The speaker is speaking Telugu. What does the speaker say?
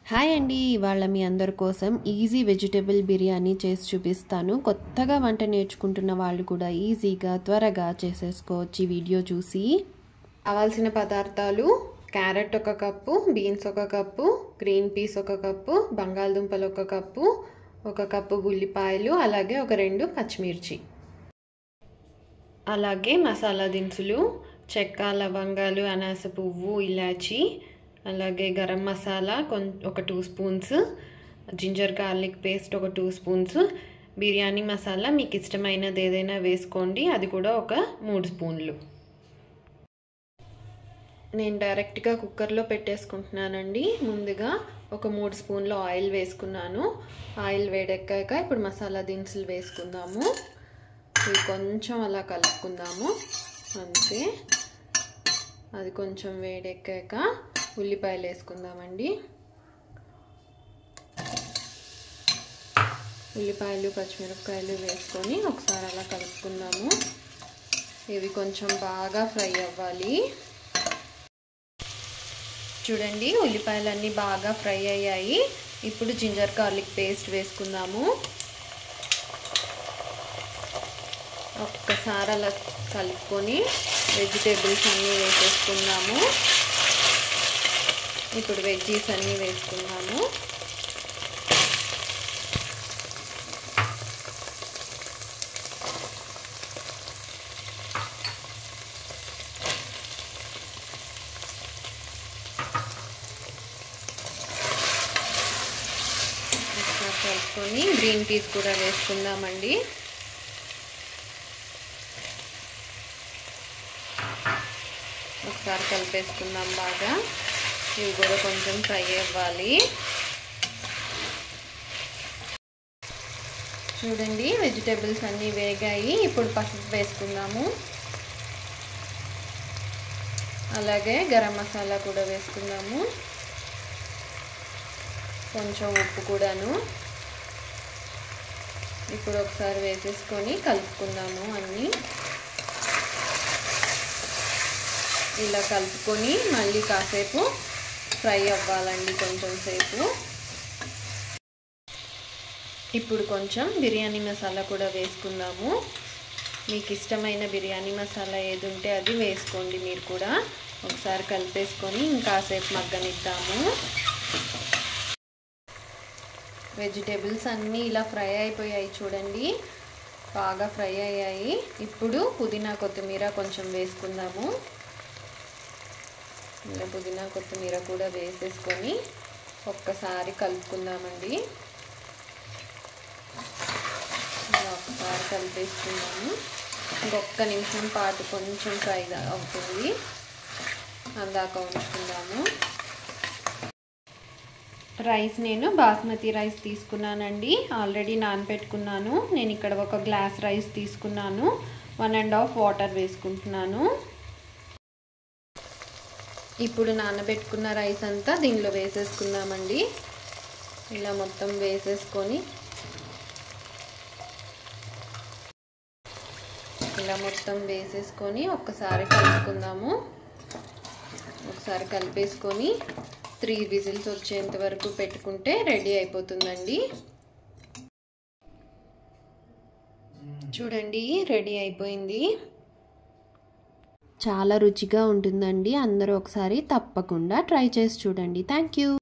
హాయ్ అండి, ఇవాళ మీ అందరి కోసం ఈజీ వెజిటేబుల్ బిర్యానీ చేసి చూపిస్తాను. కొత్తగా వంట నేర్చుకుంటున్న వాళ్ళు కూడా ఈజీగా త్వరగా చేసేసుకోవచ్చు ఈ వీడియో చూసి. కావాల్సిన పదార్థాలు: carrot 1 cup, beans 1 cup, green peas 1 cup, బంగాళదుంపలు 1 కప్పు, 1 కప్పు ఉల్లిపాయలు, అలాగే 2 పచ్చిమిర్చి. అలాగే మసాలా దినుసులు: చెక్క, లవంగాలు, అనాస పువ్వు, ఇలాచి, అలాగే garam masala 2 spoons, ginger garlic paste 2 spoons, biryani masala మీకు ఇష్టమైనది ఏదైనా వేసుకోండి, అది కూడా 3 స్పూన్లు. నేను డైరెక్ట్గా కుక్కర్లో పెట్టేసుకుంటున్నానండి. ముందుగా 3 స్పూన్ల ఆయిల్ వేసుకున్నాను. ఆయిల్ వేడెక్కాక ఇప్పుడు మసాలా దినుసులు వేసుకుందాము. ఇవి కొంచెం అలా కలుపుకుందాము అంతే. అది కొంచెం వేడెక్కాక ఉల్లిపాయలు వేసుకుందామండి. ఉల్లిపాయలు, పచ్చిమిరపకాయలు వేసుకొని ఒకసారి అలా కలుపుకుందాము. ఇవి కొంచెం బాగా ఫ్రై అవ్వాలి. చూడండి, ఉల్లిపాయలన్నీ బాగా ఫ్రై అయ్యాయి. ఇప్పుడు జింజర్ గార్లిక్ పేస్ట్ వేసుకుందాము. ఒక్కసారి అలా కలుపుకొని వెజిటేబుల్స్ అన్నీ వేసేసుకుందాము. ఇప్పుడు వెజ్జీస్ అన్నీ వేసుకుందాము. కలుపుకొని గ్రీన్ పీస్ కూడా వేసుకుందామండి. ఒకసారి కలిపేసుకుందాం బాగా. ఇవి కూడా కొంచెం ఫ్రై అవ్వాలి. చూడండి, వెజిటేబుల్స్ అన్నీ వేగాయి. ఇప్పుడు పసుపు వేసుకుందాము. అలాగే గరం మసాలా కూడా వేసుకుందాము. కొంచెం ఉప్పు కూడాను. ఇప్పుడు ఒకసారి వేసేసుకొని కలుపుకుందాము అన్నీ. ఇలా కలుపుకొని మళ్ళీ కాసేపు ఫ్రై అవ్వాలండి, కొంచెం సేపు. ఇప్పుడు కొంచెం బిర్యానీ మసాలా కూడా వేసుకుందాము. మీకు ఇష్టమైన బిర్యానీ మసాలా ఏది ఉంటే అది వేసుకోండి మీరు కూడా. ఒకసారి కలిపేసుకొని ఇంకాసేపు మగ్గనిద్దాము. వెజిటేబుల్స్ అన్నీ ఇలా ఫ్రై అయిపోయాయి చూడండి, బాగా ఫ్రై అయ్యాయి. ఇప్పుడు పుదీనా, కొత్తిమీర కొంచెం వేసుకుందాము. ఇలా పుదీనా, కొత్తిమీర కూడా వేసేసుకొని ఒక్కసారి కలుపుకుందామండి. ఇలా ఒక్కసారి కలిపేసుకుందాము. ఇంకొక నిమిషం పాటు కొంచెం ఫ్రై అవుతుంది, అందాక ఉంచుకుందాము. రైస్ నేను బాస్మతి రైస్ తీసుకున్నానండి. ఆల్రెడీ నానబెట్టుకున్నాను. నేను ఇక్కడ 1 గ్లాస్ రైస్ తీసుకున్నాను. 1½ వాటర్ వేసుకుంటున్నాను. ఇప్పుడు నానబెట్టుకున్న రైస్ అంతా దీనిలో వేసేసుకుందామండి. ఇలా మొత్తం వేసేసుకొని ఒక్కసారి కలుపుకుందాము. ఒకసారి కలిపేసుకొని 3 విజిల్స్ వచ్చేంత వరకు పెట్టుకుంటే రెడీ అయిపోతుందండి. చూడండి, రెడీ అయిపోయింది. చాలా రుచిగా ఉంటుందండి. అందరూ ఒకసారి తప్పకుండా ట్రై చేసి చూడండి. Thank you.